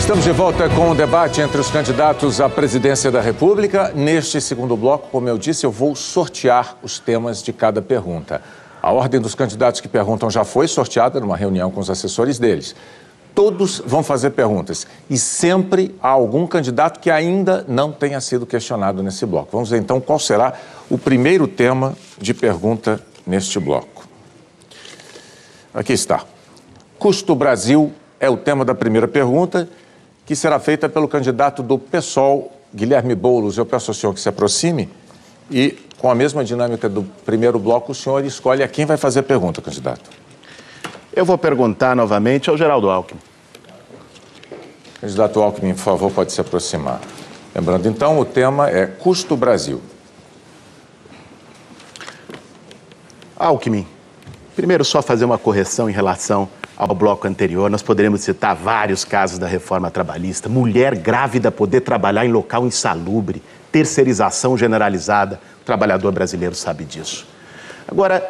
Estamos de volta com o debate entre os candidatos à presidência da República. Neste segundo bloco, como eu disse, eu vou sortear os temas de cada pergunta. A ordem dos candidatos que perguntam já foi sorteada numa reunião com os assessores deles. Todos vão fazer perguntas e sempre há algum candidato que ainda não tenha sido questionado nesse bloco. Vamos ver então qual será o primeiro tema de pergunta neste bloco. Aqui está. Custo Brasil é o tema da primeira pergunta, que será feita pelo candidato do PSOL, Guilherme Boulos. Eu peço ao senhor que se aproxime e, com a mesma dinâmica do primeiro bloco, o senhor escolhe a quem vai fazer a pergunta, candidato. Eu vou perguntar novamente ao Geraldo Alckmin. Candidato Alckmin, por favor, pode se aproximar. Lembrando, então, o tema é Custo Brasil. Alckmin, primeiro só fazer uma correção em relação ao bloco anterior. Nós poderemos citar vários casos da reforma trabalhista. Mulher grávida poder trabalhar em local insalubre, terceirização generalizada. O trabalhador brasileiro sabe disso. Agora,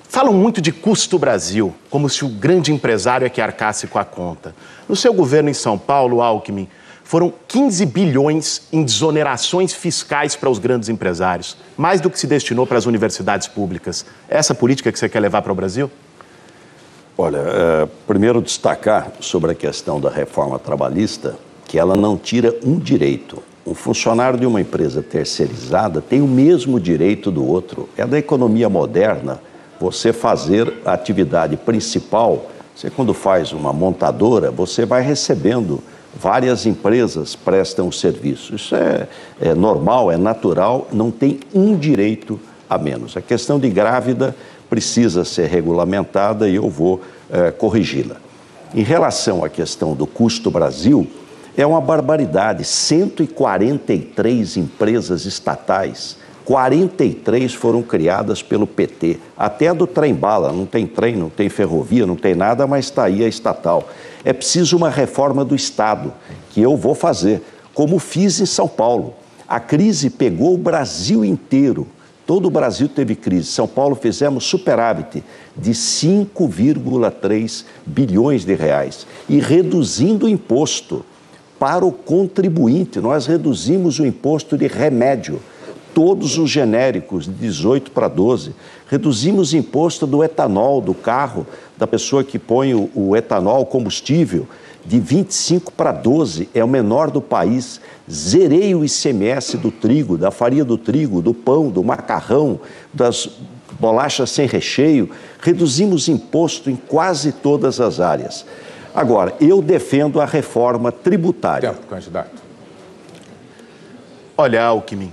falam muito de custo Brasil, como se o grande empresário é que arcasse com a conta. No seu governo em São Paulo, Alckmin, foram 15 bilhões em desonerações fiscais para os grandes empresários, mais do que se destinou para as universidades públicas. É essa política que você quer levar para o Brasil? Olha, primeiro destacar sobre a questão da reforma trabalhista, que ela não tira um direito. Um funcionário de uma empresa terceirizada tem o mesmo direito do outro. É da economia moderna você fazer a atividade principal. Você, quando faz uma montadora, você vai recebendo. Várias empresas prestam o serviço. Isso é normal, é natural, não tem um direito a menos. A questão de grávida precisa ser regulamentada e eu vou corrigi-la. Em relação à questão do custo Brasil, é uma barbaridade. 143 empresas estatais, 43 foram criadas pelo PT. Até a do trem-bala, não tem trem, não tem ferrovia, não tem nada, mas está aí a estatal. É preciso uma reforma do Estado, que eu vou fazer, como fiz em São Paulo. A crise pegou o Brasil inteiro. Todo o Brasil teve crise. São Paulo fizemos superávit de 5,3 bilhões de reais. E reduzindo o imposto para o contribuinte. Nós reduzimos o imposto de remédio. Todos os genéricos, de 18 para 12. Reduzimos o imposto do etanol, do carro, da pessoa que põe o etanol, combustível, de 25 para 12, é o menor do país. Zerei o ICMS do trigo, da farinha do trigo, do pão, do macarrão, das bolachas sem recheio. Reduzimos imposto em quase todas as áreas. Agora, eu defendo a reforma tributária. Tempo, candidato. Olha, Alckmin,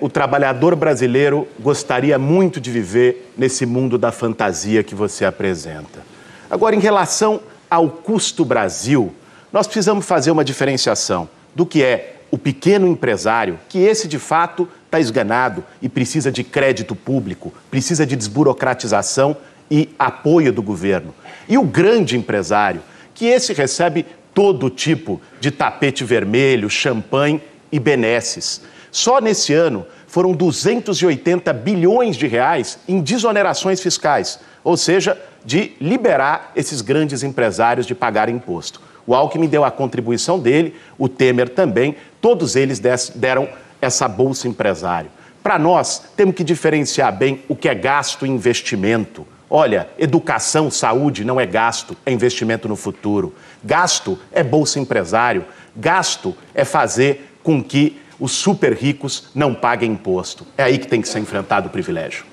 o trabalhador brasileiro gostaria muito de viver nesse mundo da fantasia que você apresenta. Agora, em relação ao custo Brasil, nós precisamos fazer uma diferenciação do que é o pequeno empresário, que esse, de fato, está esganado e precisa de crédito público, precisa de desburocratização e apoio do governo. E o grande empresário, que esse recebe todo tipo de tapete vermelho, champanhe e benesses. Só nesse ano foram 280 bilhões de reais em desonerações fiscais, ou seja, de liberar esses grandes empresários de pagar imposto. O Alckmin deu a contribuição dele, o Temer também, todos eles deram essa bolsa empresário. Para nós, temos que diferenciar bem o que é gasto e investimento. Olha, educação, saúde não é gasto, é investimento no futuro. Gasto é bolsa empresário, gasto é fazer com que os super ricos não paguem imposto. É aí que tem que ser enfrentado o privilégio.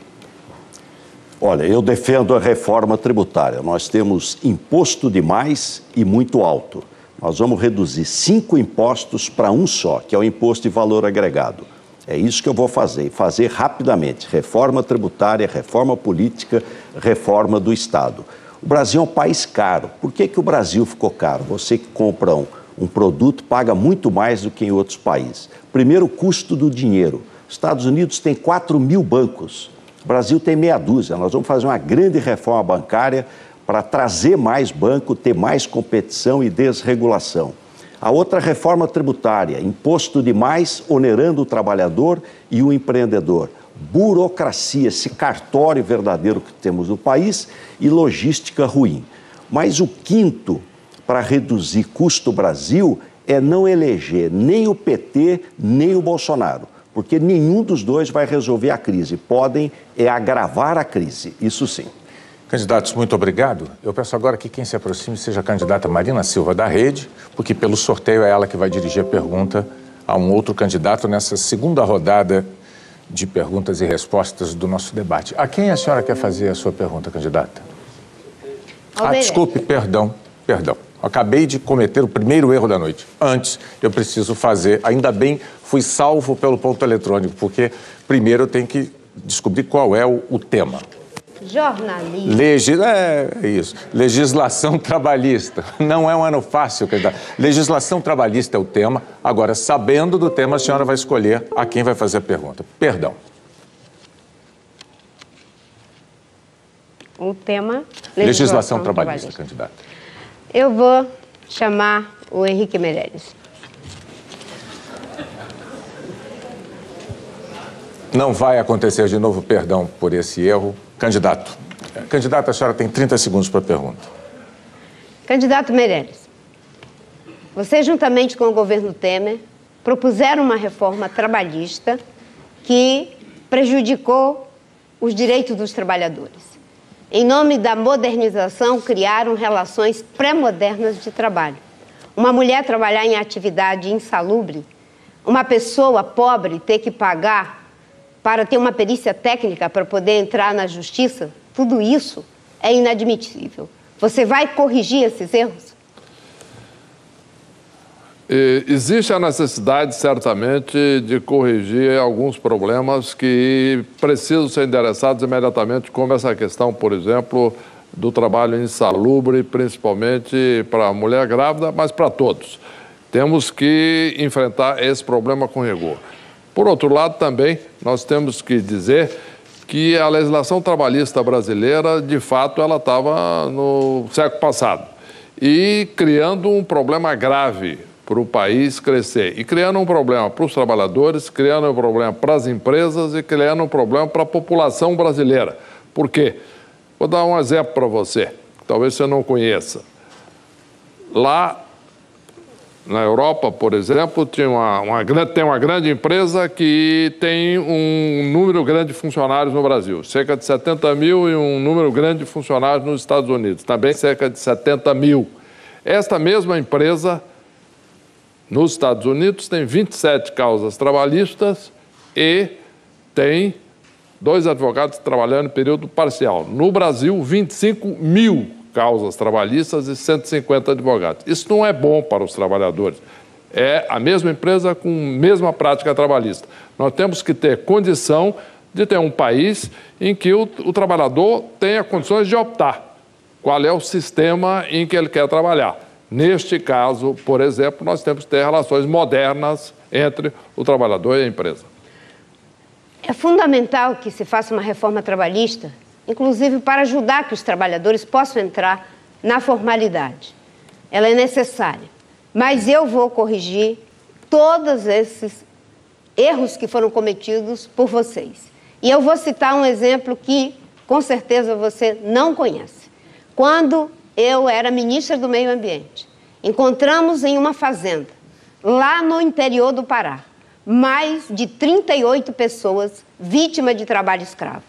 Olha, eu defendo a reforma tributária. Nós temos imposto demais e muito alto. Nós vamos reduzir 5 impostos para um só, que é o imposto de valor agregado. É isso que eu vou fazer, e fazer rapidamente. Reforma tributária, reforma política, reforma do Estado. O Brasil é um país caro. Por que o Brasil ficou caro? Você que compra um produto paga muito mais do que em outros países. Primeiro, o custo do dinheiro. Estados Unidos tem 4 mil bancos. O Brasil tem meia dúzia. Nós vamos fazer uma grande reforma bancária para trazer mais banco, ter mais competição e desregulação. A outra reforma tributária, imposto demais, onerando o trabalhador e o empreendedor. Burocracia, esse cartório verdadeiro que temos no país e logística ruim. Mas o quinto, para reduzir custo Brasil é não eleger nem o PT, nem o Bolsonaro, porque nenhum dos dois vai resolver a crise. Podem agravar a crise, isso sim. Candidatos, muito obrigado. Eu peço agora que quem se aproxime seja a candidata Marina Silva da Rede, porque pelo sorteio é ela que vai dirigir a pergunta a um outro candidato nessa segunda rodada de perguntas e respostas do nosso debate. A quem a senhora quer fazer a sua pergunta, candidata? Desculpe, perdão. Acabei de cometer o primeiro erro da noite. Antes, eu preciso fazer, ainda bem, fui salvo pelo ponto eletrônico, porque primeiro eu tenho que descobrir qual é o tema. Jornalismo. É isso. Legislação trabalhista. Não é um ano fácil, candidato. Legislação trabalhista é o tema. Agora, sabendo do tema, a senhora vai escolher a quem vai fazer a pergunta. Perdão. O tema... Legislação trabalhista, candidato. Eu vou chamar o Henrique Meirelles. Não vai acontecer de novo, perdão por esse erro. Candidato. Candidato, a senhora tem 30 segundos para a pergunta. Candidato Meirelles, você, juntamente com o governo Temer, propuseram uma reforma trabalhista que prejudicou os direitos dos trabalhadores. Em nome da modernização, criaram relações pré-modernas de trabalho. Uma mulher trabalhar em atividade insalubre, uma pessoa pobre ter que pagar para ter uma perícia técnica para poder entrar na justiça, tudo isso é inadmissível. Você vai corrigir esses erros? Existe a necessidade, certamente, de corrigir alguns problemas que precisam ser endereçados imediatamente, como essa questão, por exemplo, do trabalho insalubre, principalmente para a mulher grávida, mas para todos. Temos que enfrentar esse problema com rigor. Por outro lado, também, nós temos que dizer que a legislação trabalhista brasileira, de fato, ela estava no século passado e criando um problema grave para o país crescer, e criando um problema para os trabalhadores, criando um problema para as empresas e criando um problema para a população brasileira. Por quê? Vou dar um exemplo para você, que talvez você não conheça. Lá na Europa, por exemplo, tem uma grande empresa que tem um número grande de funcionários no Brasil, cerca de 70 mil, e um número grande de funcionários nos Estados Unidos, também cerca de 70 mil. Esta mesma empresa, nos Estados Unidos, tem 27 causas trabalhistas e tem 2 advogados trabalhando em período parcial. No Brasil, 25 mil causas trabalhistas e 150 advogados. Isso não é bom para os trabalhadores. É a mesma empresa com a mesma prática trabalhista. Nós temos que ter condição de ter um país em que o trabalhador tenha condições de optar qual é o sistema em que ele quer trabalhar. Neste caso, por exemplo, nós temos que ter relações modernas entre o trabalhador e a empresa. É fundamental que se faça uma reforma trabalhista, inclusive para ajudar que os trabalhadores possam entrar na formalidade. Ela é necessária, mas eu vou corrigir todos esses erros que foram cometidos por vocês. E eu vou citar um exemplo que, com certeza, você não conhece. Quando eu era ministra do Meio Ambiente, encontramos em uma fazenda, lá no interior do Pará, mais de 38 pessoas vítimas de trabalho escravo.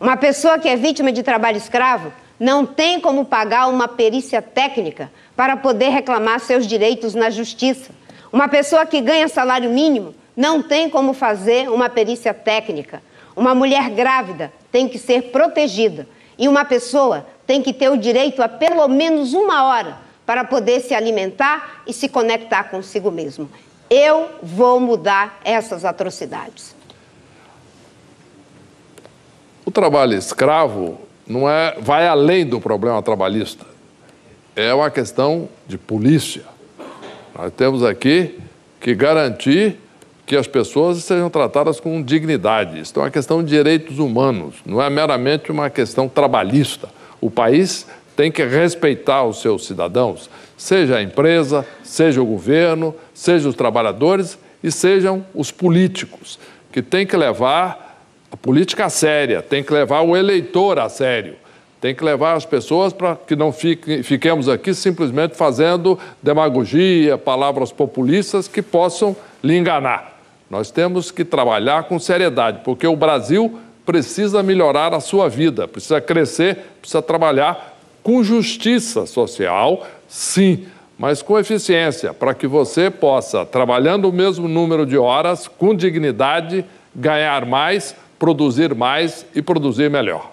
Uma pessoa que é vítima de trabalho escravo não tem como pagar uma perícia técnica para poder reclamar seus direitos na justiça. Uma pessoa que ganha salário mínimo não tem como fazer uma perícia técnica. Uma mulher grávida tem que ser protegida. E uma pessoa tem que ter o direito a pelo menos 1 hora para poder se alimentar e se conectar consigo mesmo. Eu vou mudar essas atrocidades. O trabalho escravo vai além do problema trabalhista. É uma questão de polícia. Nós temos aqui que garantir que as pessoas sejam tratadas com dignidade. Isso é uma questão de direitos humanos, não é meramente uma questão trabalhista. O país tem que respeitar os seus cidadãos, seja a empresa, seja o governo, seja os trabalhadores e sejam os políticos, que têm que levar a política a séria, tem que levar o eleitor a sério. Tem que levar as pessoas para que não fiquemos aqui simplesmente fazendo demagogia, palavras populistas que possam lhe enganar. Nós temos que trabalhar com seriedade, porque o Brasil precisa melhorar a sua vida, precisa crescer, precisa trabalhar com justiça social, sim, mas com eficiência, para que você possa, trabalhando o mesmo número de horas, com dignidade, ganhar mais, produzir mais e produzir melhor.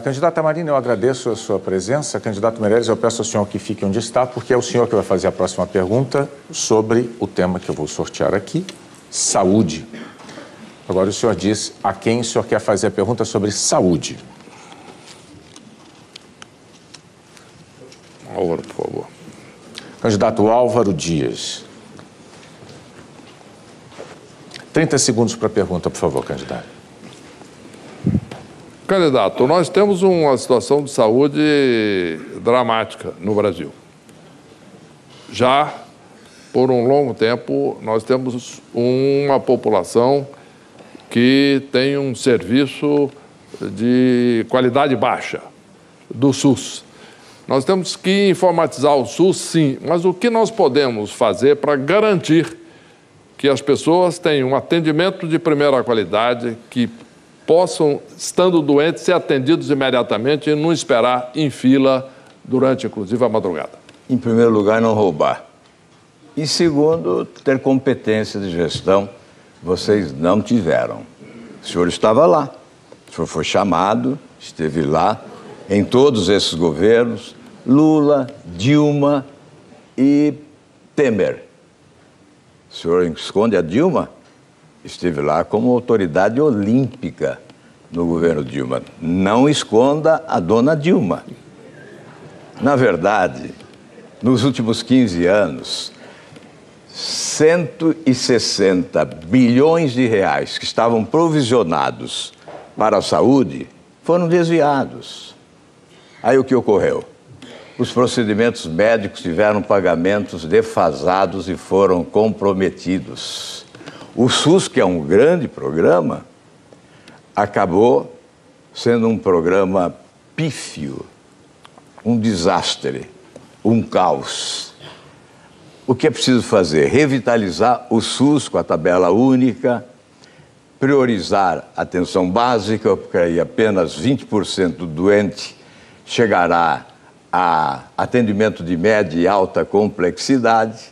Candidata Marina, eu agradeço a sua presença. Candidato Meirelles, eu peço ao senhor que fique onde está, porque é o senhor que vai fazer a próxima pergunta sobre o tema que eu vou sortear aqui, saúde. Agora o senhor diz a quem o senhor quer fazer a pergunta sobre saúde. Álvaro, por favor. Candidato Álvaro Dias. 30 segundos para a pergunta, por favor, candidato. Candidato, nós temos uma situação de saúde dramática no Brasil. Já por um longo tempo, nós temos uma população que tem um serviço de qualidade baixa do SUS. Nós temos que informatizar o SUS, sim, mas o que nós podemos fazer para garantir que as pessoas tenham um atendimento de primeira qualidade, que possam, estando doentes, ser atendidos imediatamente e não esperar em fila durante, inclusive, a madrugada? Em primeiro lugar, não roubar. E segundo, ter competência de gestão. Vocês não tiveram. O senhor estava lá. O senhor foi chamado, esteve lá, em todos esses governos, Lula, Dilma e Temer. O senhor esconde a Dilma? Esteve lá como autoridade olímpica no governo Dilma. Não esconda a dona Dilma. Na verdade, nos últimos 15 anos, 160 bilhões de reais que estavam provisionados para a saúde foram desviados. Aí o que ocorreu? Os procedimentos médicos tiveram pagamentos defasados e foram comprometidos. O SUS, que é um grande programa, acabou sendo um programa pífio, um desastre, um caos. O que é preciso fazer? Revitalizar o SUS com a tabela única, priorizar a atenção básica, porque aí apenas 20% do doente chegará a atendimento de média e alta complexidade,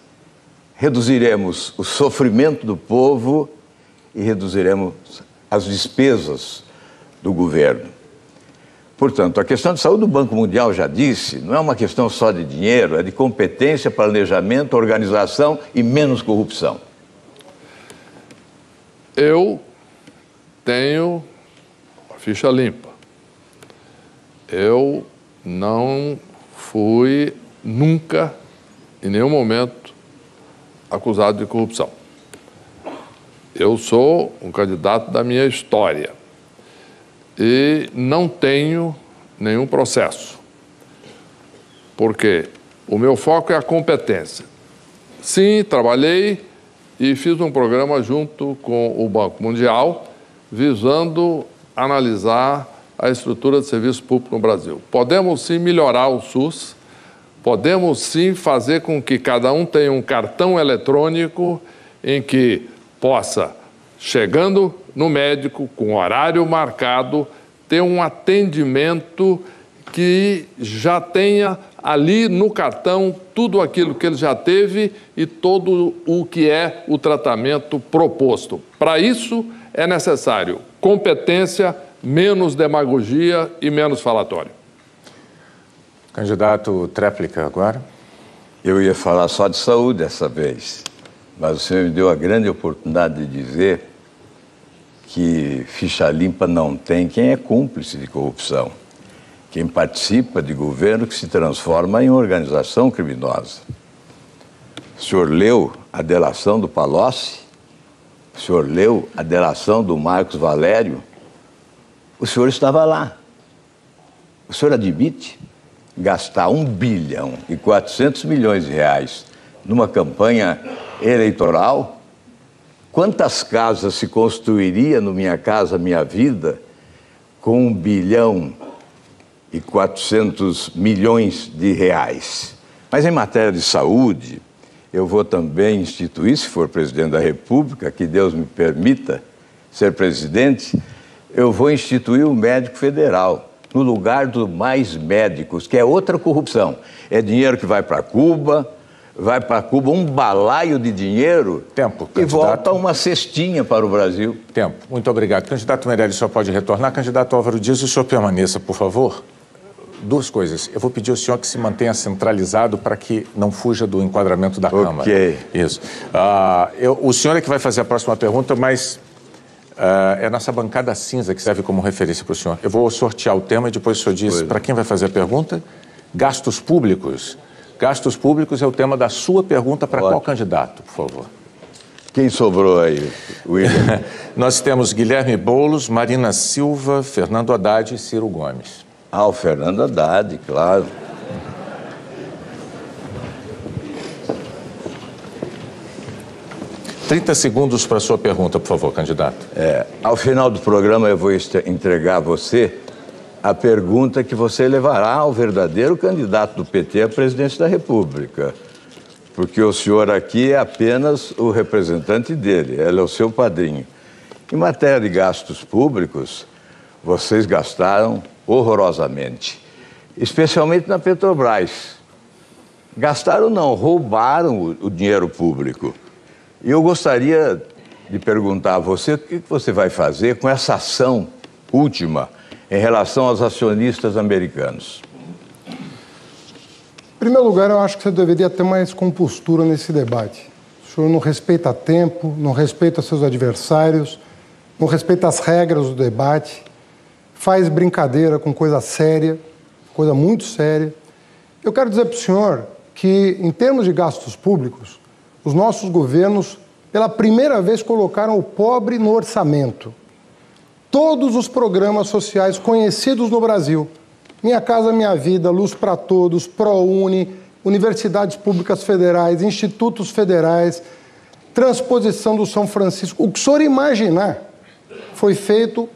reduziremos o sofrimento do povo e reduziremos as despesas do governo. Portanto, a questão de saúde, o Banco Mundial já disse, não é uma questão só de dinheiro, é de competência, planejamento, organização e menos corrupção. Eu tenho a ficha limpa. Eu não fui nunca, em nenhum momento, acusado de corrupção. Eu sou um candidato da minha história e não tenho nenhum processo, porque o meu foco é a competência. Sim, trabalhei e fiz um programa junto com o Banco Mundial, visando analisar a estrutura de serviço público no Brasil. Podemos sim melhorar o SUS, podemos sim fazer com que cada um tenha um cartão eletrônico em que possa, chegando no médico, com horário marcado, ter um atendimento que já tenha ali no cartão tudo aquilo que ele já teve e todo o que é o tratamento proposto. Para isso é necessário competência, menos demagogia e menos falatório. Candidato Tréplica agora. Eu ia falar só de saúde dessa vez, mas o senhor me deu a grande oportunidade de dizer que ficha limpa não tem quem é cúmplice de corrupção, quem participa de governo que se transforma em organização criminosa. O senhor leu a delação do Palocci? O senhor leu a delação do Marcos Valério? O senhor estava lá. O senhor admite gastar 1 bilhão e 400 milhões de reais numa campanha eleitoral? Quantas casas se construiria no Minha Casa Minha Vida com 1 bilhão e 400 milhões de reais. Mas em matéria de saúde, eu vou também instituir, se for presidente da República, que Deus me permita ser presidente, eu vou instituir o médico federal, no lugar dos mais médicos, que é outra corrupção. É dinheiro que vai para Cuba um balaio de dinheiro. Tempo, e candidato. Volta uma cestinha para o Brasil. Tempo. Muito obrigado. Candidato Meirelles, o senhor pode retornar. Candidato Álvaro Dias, o senhor permaneça, por favor. Duas coisas. Eu vou pedir ao senhor que se mantenha centralizado para que não fuja do enquadramento da Câmara. Ok. Isso. O senhor é que vai fazer a próxima pergunta, mas é a nossa bancada cinza que serve como referência para o senhor. Eu vou sortear o tema e depois o senhor diz para quem vai fazer a pergunta. Gastos públicos. Gastos públicos é o tema da sua pergunta para qual candidato, por favor? Quem sobrou aí, William? Nós temos Guilherme Boulos, Marina Silva, Fernando Haddad e Ciro Gomes. O Fernando Haddad, claro. ...30 segundos para a sua pergunta, por favor, candidato. Ao final do programa eu vou entregar a você a pergunta que você levará ao verdadeiro candidato do PT à presidência da República. Porque o senhor aqui é apenas o representante dele, ele é o seu padrinho. Em matéria de gastos públicos, vocês gastaram horrorosamente, especialmente na Petrobras. Gastaram não, roubaram o dinheiro público. E eu gostaria de perguntar a você o que você vai fazer com essa ação última em relação aos acionistas americanos. Em primeiro lugar, eu acho que você deveria ter mais compostura nesse debate. O senhor não respeita tempo, não respeita seus adversários, não respeita as regras do debate, faz brincadeira com coisa séria, coisa muito séria. Eu quero dizer para o senhor que, em termos de gastos públicos, os nossos governos, pela primeira vez, colocaram o pobre no orçamento. Todos os programas sociais conhecidos no Brasil, Minha Casa Minha Vida, Luz para Todos, ProUni, universidades públicas federais, institutos federais, transposição do São Francisco, o que o senhor imaginar foi feito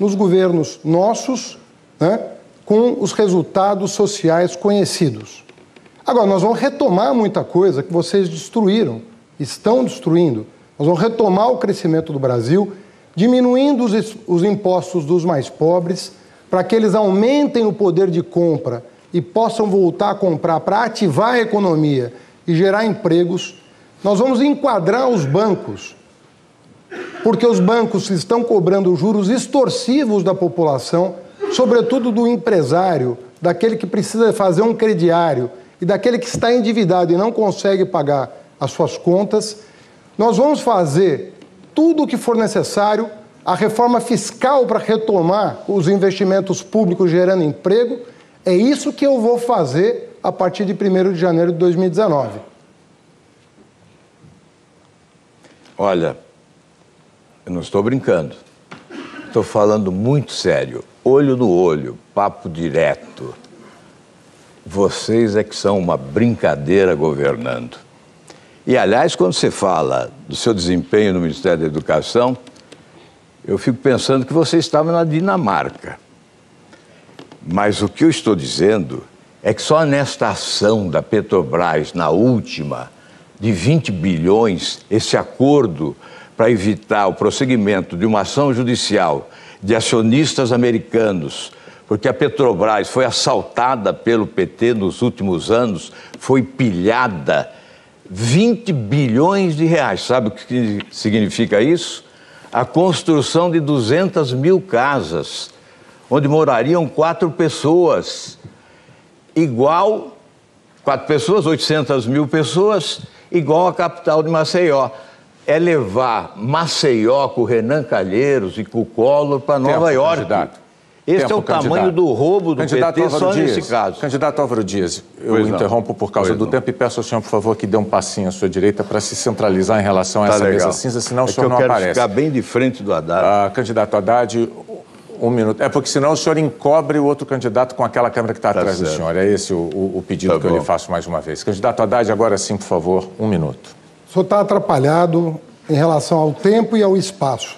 nos governos nossos, né, com os resultados sociais conhecidos. Agora, nós vamos retomar muita coisa que vocês destruíram, estão destruindo. Nós vamos retomar o crescimento do Brasil, diminuindo os impostos dos mais pobres, para que eles aumentem o poder de compra e possam voltar a comprar para ativar a economia e gerar empregos. Nós vamos enquadrar os bancos, porque os bancos estão cobrando juros extorsivos da população, sobretudo do empresário, daquele que precisa fazer um crediário e daquele que está endividado e não consegue pagar as suas contas. Nós vamos fazer tudo o que for necessário, a reforma fiscal para retomar os investimentos públicos gerando emprego. É isso que eu vou fazer a partir de 1º de janeiro de 2019. Olha, eu não estou brincando. Estou falando muito sério. Olho no olho, papo direto. Vocês é que são uma brincadeira governando. E, aliás, quando você fala do seu desempenho no Ministério da Educação, eu fico pensando que você estava na Dinamarca. Mas o que eu estou dizendo é que só nesta ação da Petrobras, na última, de 20 bilhões, esse acordo para evitar o prosseguimento de uma ação judicial de acionistas americanos, porque a Petrobras foi assaltada pelo PT nos últimos anos, foi pilhada 20 bilhões de reais. Sabe o que significa isso? A construção de 200 mil casas, onde morariam 4 pessoas, igual, 4 pessoas, 800 mil pessoas, igual a capital de Maceió. É levar Maceió com o Renan Calheiros e com o Collor para Nova York. Candidato. Esse é o tamanho do roubo do PT só nesse caso. Candidato Álvaro Dias, eu interrompo por causa do tempo e peço ao senhor, por favor, que dê um passinho à sua direita para se centralizar em relação a essa mesa cinza, senão o senhor não aparece. Eu quero ficar bem de frente do Haddad. Candidato Haddad, 1 minuto. É porque senão o senhor encobre o outro candidato com aquela câmera que está atrás do senhor. É esse o pedido que eu lhe faço mais uma vez. Candidato Haddad, agora sim, por favor, 1 minuto. O senhor está atrapalhado em relação ao tempo e ao espaço.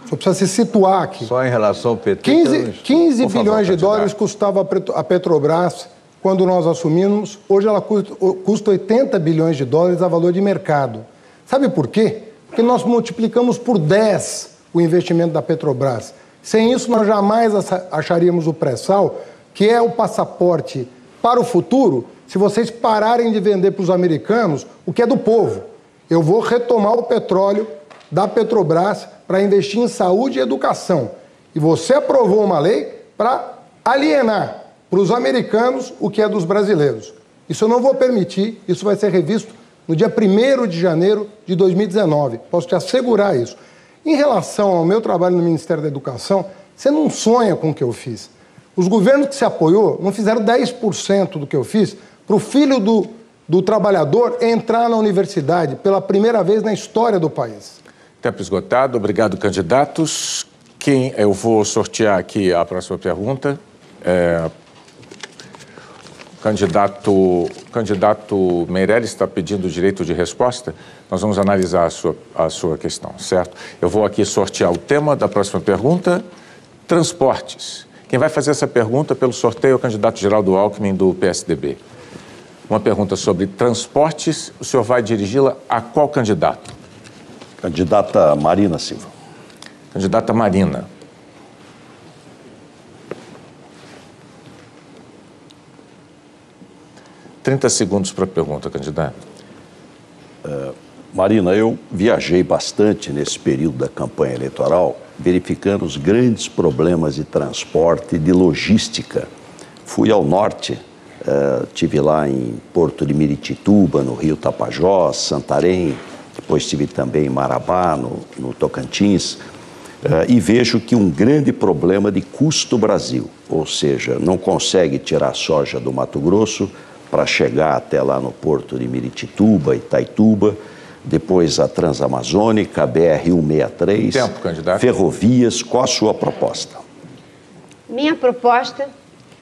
O senhor precisa se situar aqui. Só em relação ao PT... 15 bilhões de dólares custava a Petrobras quando nós assumimos. Hoje ela custa 80 bilhões de dólares a valor de mercado. Sabe por quê? Porque nós multiplicamos por 10 o investimento da Petrobras. Sem isso, nós jamais acharíamos o pré-sal, que é o passaporte para o futuro, se vocês pararem de vender para os americanos o que é do povo. Eu vou retomar o petróleo da Petrobras para investir em saúde e educação. E você aprovou uma lei para alienar para os americanos o que é dos brasileiros. Isso eu não vou permitir, isso vai ser revisto no dia 1º de janeiro de 2019. Posso te assegurar isso. Em relação ao meu trabalho no Ministério da Educação, você não sonha com o que eu fiz. Os governos que se apoiou não fizeram 10% do que eu fiz para o filho do trabalhador entrar na universidade pela primeira vez na história do país. Tempo esgotado. Obrigado, candidatos. Eu vou sortear aqui a próxima pergunta. O candidato Meirelles está pedindo o direito de resposta. Nós vamos analisar a sua questão, certo? Eu vou aqui sortear o tema da próxima pergunta: transportes. Quem vai fazer essa pergunta pelo sorteio é o candidato Geraldo Alckmin, do PSDB. Uma pergunta sobre transportes. O senhor vai dirigi-la a qual candidato? Candidata Marina Silva. Candidata Marina. Trinta segundos para a pergunta, candidato. Marina, eu viajei bastante nesse período da campanha eleitoral, verificando os grandes problemas de transporte e de logística. Fui ao norte, estive lá em Porto de Miritituba, no Rio Tapajós, Santarém, depois estive também em Marabá, no Tocantins, e vejo que um grande problema de custo Brasil, ou seja, não consegue tirar soja do Mato Grosso para chegar até lá no Porto de Miritituba, Itaituba, depois a Transamazônica, a BR-163, Tempo, candidato. ferrovias. Qual a sua proposta? Minha proposta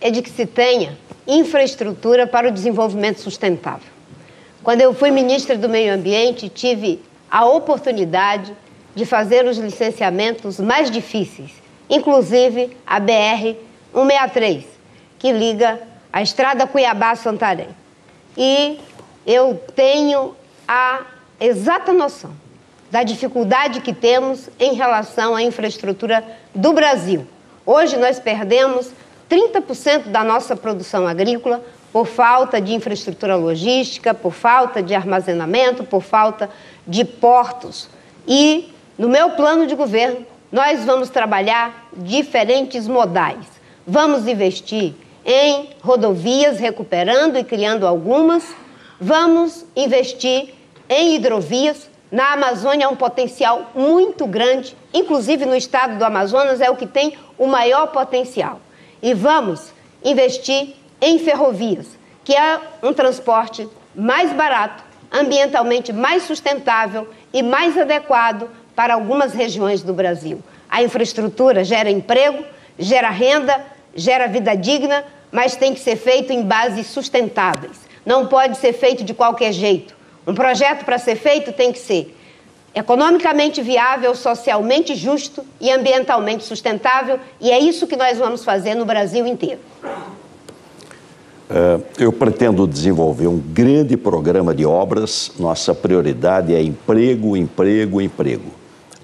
é de que se tenha infraestrutura para o desenvolvimento sustentável. Quando eu fui ministra do Meio Ambiente, tive a oportunidade de fazer os licenciamentos mais difíceis, inclusive a BR-163, que liga a estrada Cuiabá-Santarém. E eu tenho a exata noção da dificuldade que temos em relação à infraestrutura do Brasil. Hoje nós perdemos 30% da nossa produção agrícola por falta de infraestrutura logística, por falta de armazenamento, por falta de portos. E no meu plano de governo, nós vamos trabalhar diferentes modais. Vamos investir em rodovias, recuperando e criando algumas. Vamos investir em hidrovias. Na Amazônia há um potencial muito grande, inclusive no estado do Amazonas é o que tem o maior potencial. E vamos investir em ferrovias, que é um transporte mais barato, ambientalmente mais sustentável e mais adequado para algumas regiões do Brasil. A infraestrutura gera emprego, gera renda, gera vida digna, mas tem que ser feito em bases sustentáveis. Não pode ser feito de qualquer jeito. Um projeto, para ser feito, tem que ser economicamente viável, socialmente justo e ambientalmente sustentável, e é isso que nós vamos fazer no Brasil inteiro. Eu pretendo desenvolver um grande programa de obras. Nossa prioridade é emprego, emprego, emprego.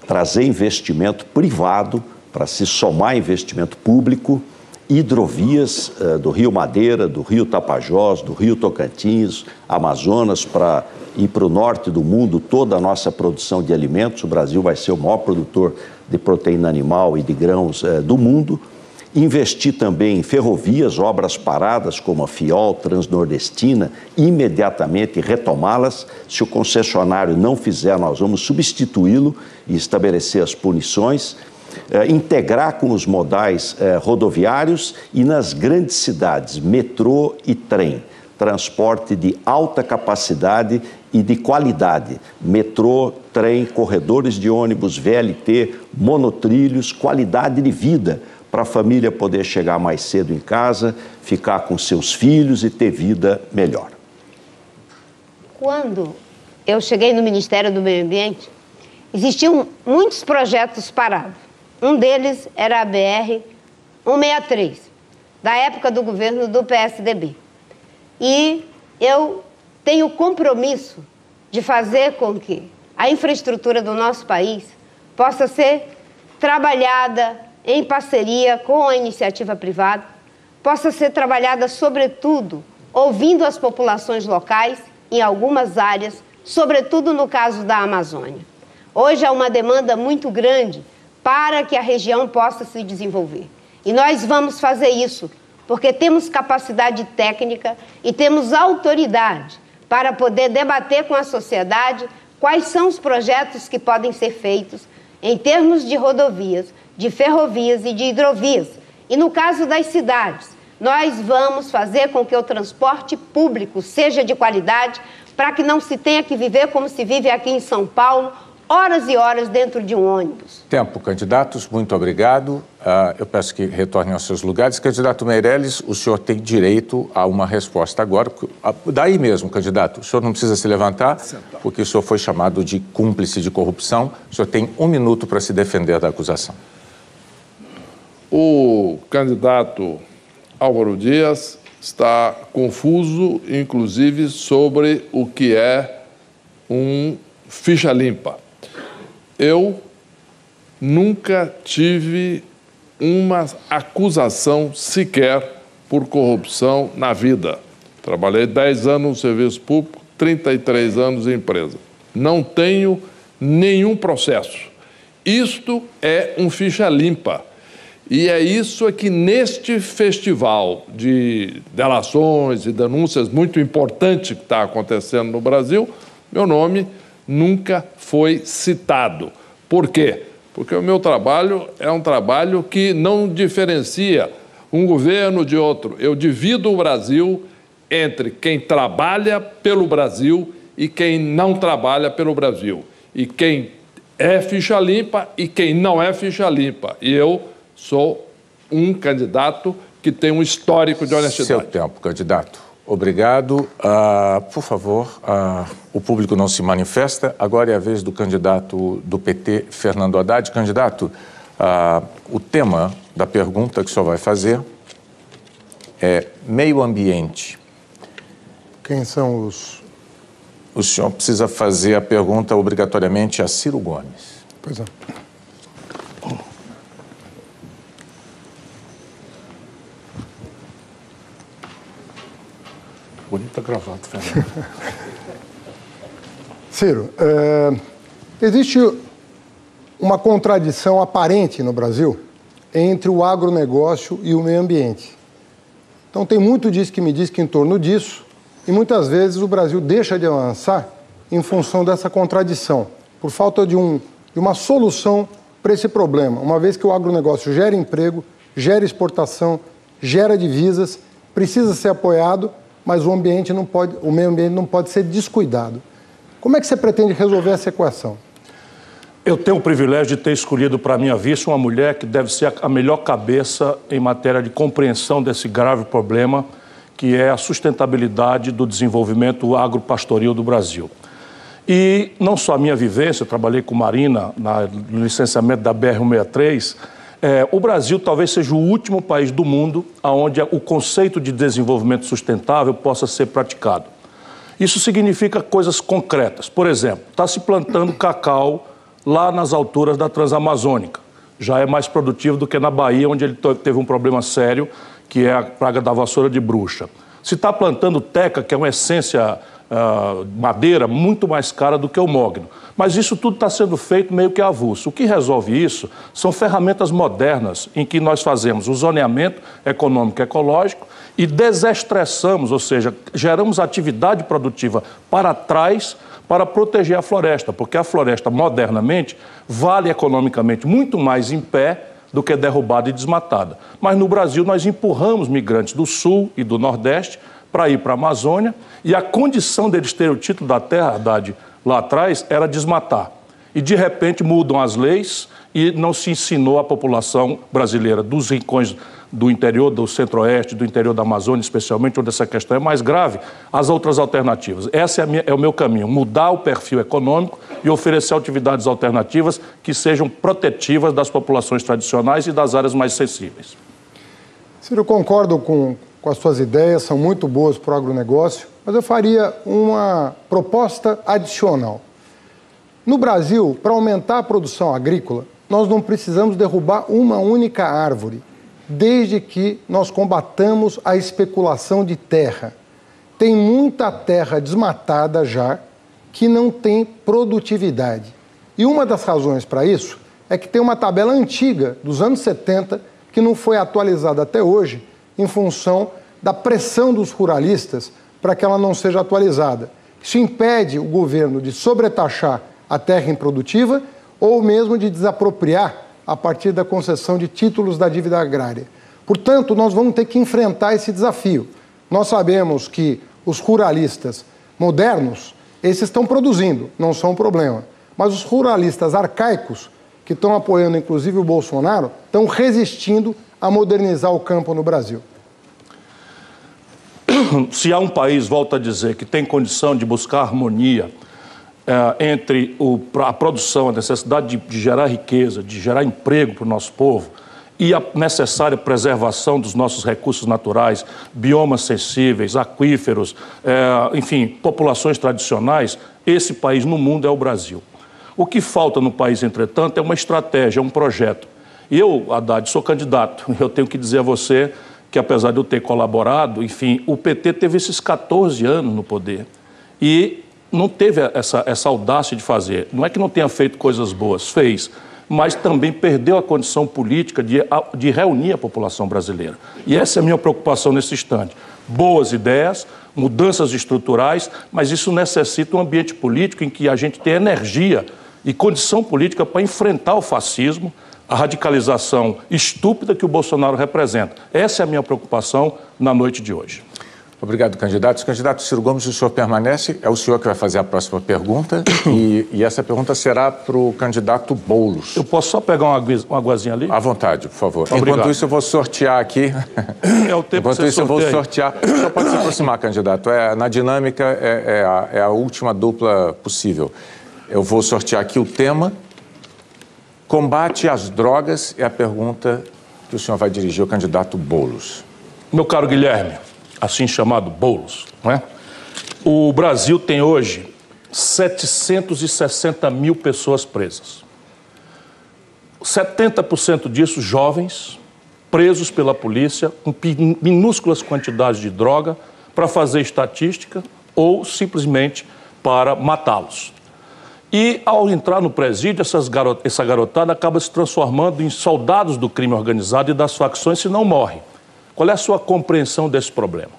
Trazer investimento privado para se somar investimento público, hidrovias do Rio Madeira, do Rio Tapajós, do Rio Tocantins, Amazonas, para ir para o norte do mundo toda a nossa produção de alimentos. O Brasil vai ser o maior produtor de proteína animal e de grãos do mundo. Investir também em ferrovias, obras paradas como a Fiol, Transnordestina, imediatamente retomá-las. Se o concessionário não fizer, nós vamos substituí-lo e estabelecer as punições. Integrar com os modais rodoviários e nas grandes cidades, metrô e trem. Transporte de alta capacidade e de qualidade. Metrô, trem, corredores de ônibus, VLT, monotrilhos, qualidade de vida para a família poder chegar mais cedo em casa, ficar com seus filhos e ter vida melhor. Quando eu cheguei no Ministério do Meio Ambiente, existiam muitos projetos parados. Um deles era a BR-163, da época do governo do PSDB. E eu tenho o compromisso de fazer com que a infraestrutura do nosso país possa ser trabalhada em parceria com a iniciativa privada, possa ser trabalhada, sobretudo, ouvindo as populações locais em algumas áreas, sobretudo no caso da Amazônia. Hoje há uma demanda muito grande para que a região possa se desenvolver. E nós vamos fazer isso, porque temos capacidade técnica e temos autoridade para poder debater com a sociedade quais são os projetos que podem ser feitos em termos de rodovias, de ferrovias e de hidrovias. E no caso das cidades, nós vamos fazer com que o transporte público seja de qualidade para que não se tenha que viver como se vive aqui em São Paulo, horas e horas dentro de um ônibus. Tempo, candidatos, muito obrigado. Eu peço que retornem aos seus lugares. Candidato Meirelles, o senhor tem direito a uma resposta agora. Daí mesmo, candidato, o senhor não precisa se levantar, porque o senhor foi chamado de cúmplice de corrupção. O senhor tem 1 minuto para se defender da acusação. O candidato Álvaro Dias está confuso, inclusive, sobre o que é um ficha limpa. Eu nunca tive uma acusação sequer por corrupção na vida. Trabalhei 10 anos no serviço público, 33 anos em empresa. Não tenho nenhum processo. Isto é um ficha limpa. E é isso que neste festival de delações e denúncias muito importante que está acontecendo no Brasil, meu nome nunca foi citado. Por quê? Porque o meu trabalho é um trabalho que não diferencia um governo de outro. Eu divido o Brasil entre quem trabalha pelo Brasil e quem não trabalha pelo Brasil. E quem é ficha limpa e quem não é ficha limpa. E eu sou um candidato que tem um histórico de honestidade. Seu tempo, candidato. Obrigado. Por favor, o público não se manifesta. Agora é a vez do candidato do PT, Fernando Haddad. Candidato, o tema da pergunta que o senhor vai fazer é meio ambiente. Quem são os... O senhor precisa fazer a pergunta obrigatoriamente a Ciro Gomes. Pois é. Bonita gravata, Fernando. Ciro, existe uma contradição aparente no Brasil entre o agronegócio e o meio ambiente. Então, tem muito disso que me diz que em torno disso, e muitas vezes o Brasil deixa de avançar em função dessa contradição, por falta de uma solução para esse problema, uma vez que o agronegócio gera emprego, gera exportação, gera divisas, precisa ser apoiado, mas o meio ambiente não pode ser descuidado. Como é que você pretende resolver essa equação? Eu tenho o privilégio de ter escolhido para a minha vista uma mulher que deve ser a melhor cabeça em matéria de compreensão desse grave problema, que é a sustentabilidade do desenvolvimento agropastoril do Brasil. E não só a minha vivência, eu trabalhei com Marina no licenciamento da BR-163, o Brasil talvez seja o último país do mundo onde o conceito de desenvolvimento sustentável possa ser praticado. Isso significa coisas concretas. Por exemplo, está se plantando cacau lá nas alturas da Transamazônica. Já é mais produtivo do que na Bahia, onde ele teve um problema sério, que é a praga da vassoura de bruxa. Se está plantando teca, que é uma essência madeira muito mais cara do que o mogno. Mas isso tudo está sendo feito meio que avulso. O que resolve isso são ferramentas modernas em que nós fazemos o zoneamento econômico e ecológico e desestressamos, ou seja, geramos atividade produtiva para trás para proteger a floresta, porque a floresta, modernamente, vale economicamente muito mais em pé do que derrubada e desmatada. Mas no Brasil nós empurramos migrantes do Sul e do Nordeste para ir para a Amazônia, e a condição deles terem o título da terra, Haddad, lá atrás, era desmatar. E, de repente, mudam as leis e não se ensinou à população brasileira dos rincões do interior do Centro-Oeste, do interior da Amazônia, especialmente, onde essa questão é mais grave, as outras alternativas. Esse é o meu caminho, mudar o perfil econômico e oferecer atividades alternativas que sejam protetivas das populações tradicionais e das áreas mais sensíveis. Ciro, eu concordo com as suas ideias, são muito boas para o agronegócio, mas eu faria uma proposta adicional. No Brasil, para aumentar a produção agrícola, nós não precisamos derrubar uma única árvore, desde que nós combatamos a especulação de terra. Tem muita terra desmatada já que não tem produtividade. E uma das razões para isso é que tem uma tabela antiga, dos anos 70, que não foi atualizada até hoje, em função da pressão dos ruralistas para que ela não seja atualizada. Isso impede o governo de sobretaxar a terra improdutiva ou mesmo de desapropriar a partir da concessão de títulos da dívida agrária. Portanto, nós vamos ter que enfrentar esse desafio. Nós sabemos que os ruralistas modernos, esses estão produzindo, não são um problema. Mas os ruralistas arcaicos, que estão apoiando inclusive o Bolsonaro, estão resistindo a modernizar o campo no Brasil. Se há um país, volto a dizer, que tem condição de buscar harmonia entre a produção, a necessidade de gerar riqueza, de gerar emprego para o nosso povo e a necessária preservação dos nossos recursos naturais, biomas sensíveis, aquíferos, enfim, populações tradicionais, esse país no mundo é o Brasil. O que falta no país, entretanto, é uma estratégia, um projeto. E eu, Haddad, sou candidato. Eu tenho que dizer a você que, apesar de eu ter colaborado, enfim, o PT teve esses 14 anos no poder e não teve essa audácia de fazer. Não é que não tenha feito coisas boas, fez, mas também perdeu a condição política de reunir a população brasileira. E essa é a minha preocupação nesse instante. Boas ideias, mudanças estruturais, mas isso necessita um ambiente político em que a gente tenha energia e condição política para enfrentar o fascismo, a radicalização estúpida que o Bolsonaro representa. Essa é a minha preocupação na noite de hoje. Obrigado, candidato. Candidato Ciro Gomes, o senhor permanece? É o senhor que vai fazer a próxima pergunta e essa pergunta será para o candidato Boulos. Eu posso só pegar uma aguazinha ali? À vontade, por favor. Obrigado. Enquanto isso, eu vou sortear aqui. É o tempo. Enquanto isso, eu vou sortear. O senhor pode se aproximar, candidato. Na dinâmica, é a última dupla possível. Eu vou sortear aqui o tema. Combate às drogas é a pergunta que o senhor vai dirigir ao candidato Boulos. Meu caro Guilherme, assim chamado Boulos, não é? O Brasil tem hoje 760 mil pessoas presas. 70% disso jovens, presos pela polícia com minúsculas quantidades de droga para fazer estatística ou simplesmente para matá-los. E, ao entrar no presídio, essa garotada acaba se transformando em soldados do crime organizado e das facções, se não morre. Qual é a sua compreensão desse problema?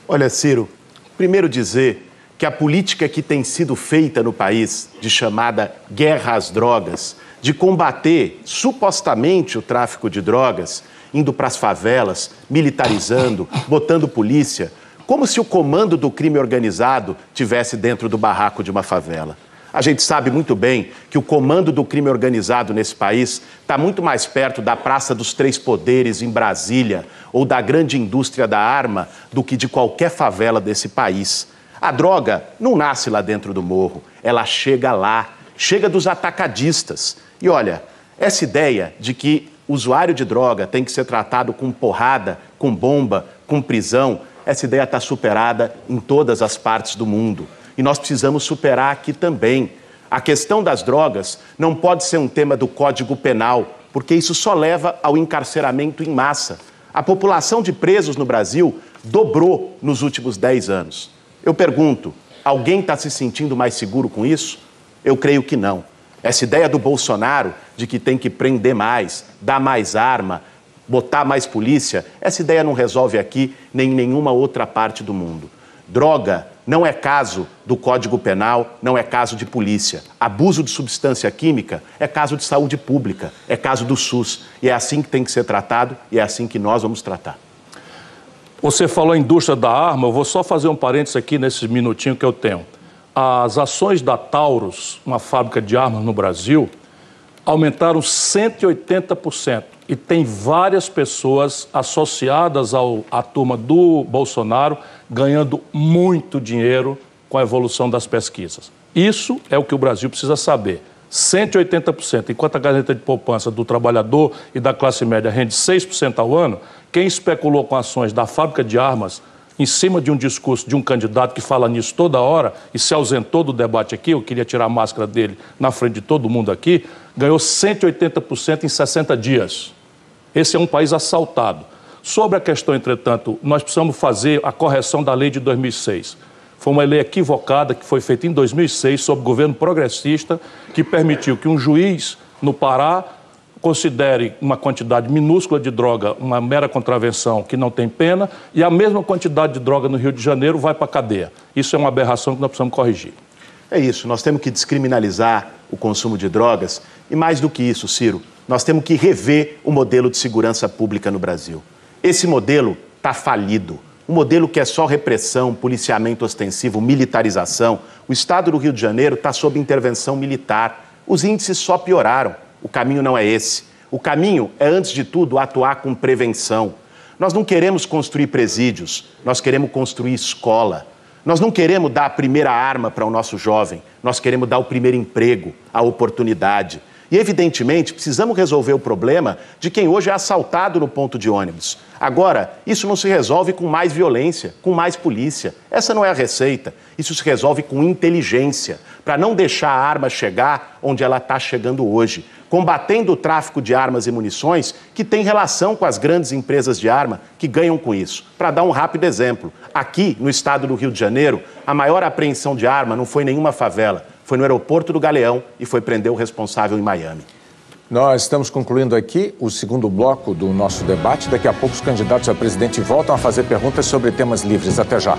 Olha, Ciro, primeiro dizer que a política que tem sido feita no país, de chamada guerra às drogas, de combater supostamente o tráfico de drogas, indo para as favelas, militarizando, botando polícia, como se o comando do crime organizado tivesse dentro do barraco de uma favela. A gente sabe muito bem que o comando do crime organizado nesse país está muito mais perto da Praça dos Três Poderes, em Brasília, ou da grande indústria da arma, do que de qualquer favela desse país. A droga não nasce lá dentro do morro, ela chega lá, chega dos atacadistas. E olha, essa ideia de que o usuário de droga tem que ser tratado com porrada, com bomba, com prisão, essa ideia está superada em todas as partes do mundo. E nós precisamos superar aqui também. A questão das drogas não pode ser um tema do Código Penal, porque isso só leva ao encarceramento em massa. A população de presos no Brasil dobrou nos últimos 10 anos. Eu pergunto, alguém está se sentindo mais seguro com isso? Eu creio que não. Essa ideia do Bolsonaro de que tem que prender mais, dar mais arma, botar mais polícia, essa ideia não resolve aqui nem em nenhuma outra parte do mundo. Droga não é caso do Código Penal, não é caso de polícia. Abuso de substância química é caso de saúde pública, é caso do SUS. E é assim que tem que ser tratado e é assim que nós vamos tratar. Você falou em indústria da arma, eu vou só fazer um parênteses aqui nesse minutinho que eu tenho. As ações da Taurus, uma fábrica de armas no Brasil, aumentaram 180%. e tem várias pessoas associadas à turma do Bolsonaro ganhando muito dinheiro com a evolução das pesquisas. Isso é o que o Brasil precisa saber. 180%, enquanto a caderneta de poupança do trabalhador e da classe média rende 6% ao ano, quem especulou com ações da fábrica de armas em cima de um discurso de um candidato que fala nisso toda hora e se ausentou do debate aqui, eu queria tirar a máscara dele na frente de todo mundo aqui, ganhou 180% em 60 dias. Esse é um país assaltado. Sobre a questão, entretanto, nós precisamos fazer a correção da lei de 2006. Foi uma lei equivocada que foi feita em 2006 sob o governo progressista que permitiu que um juiz no Pará considere uma quantidade minúscula de droga uma mera contravenção que não tem pena e a mesma quantidade de droga no Rio de Janeiro vai para a cadeia. Isso é uma aberração que nós precisamos corrigir. É isso, nós temos que descriminalizar o consumo de drogas e mais do que isso, Ciro, nós temos que rever o modelo de segurança pública no Brasil. Esse modelo está falido. Um modelo que é só repressão, policiamento ostensivo, militarização. O Estado do Rio de Janeiro está sob intervenção militar. Os índices só pioraram. O caminho não é esse. O caminho é, antes de tudo, atuar com prevenção. Nós não queremos construir presídios, nós queremos construir escola. Nós não queremos dar a primeira arma para o nosso jovem, nós queremos dar o primeiro emprego, a oportunidade. E, evidentemente, precisamos resolver o problema de quem hoje é assaltado no ponto de ônibus. Agora, isso não se resolve com mais violência, com mais polícia. Essa não é a receita. Isso se resolve com inteligência, para não deixar a arma chegar onde ela está chegando hoje, combatendo o tráfico de armas e munições que tem relação com as grandes empresas de arma que ganham com isso. Para dar um rápido exemplo, aqui no estado do Rio de Janeiro, a maior apreensão de arma não foi nenhuma favela, foi no aeroporto do Galeão e foi prender o responsável em Miami. Nós estamos concluindo aqui o segundo bloco do nosso debate. Daqui a pouco os candidatos a presidente voltam a fazer perguntas sobre temas livres. Até já.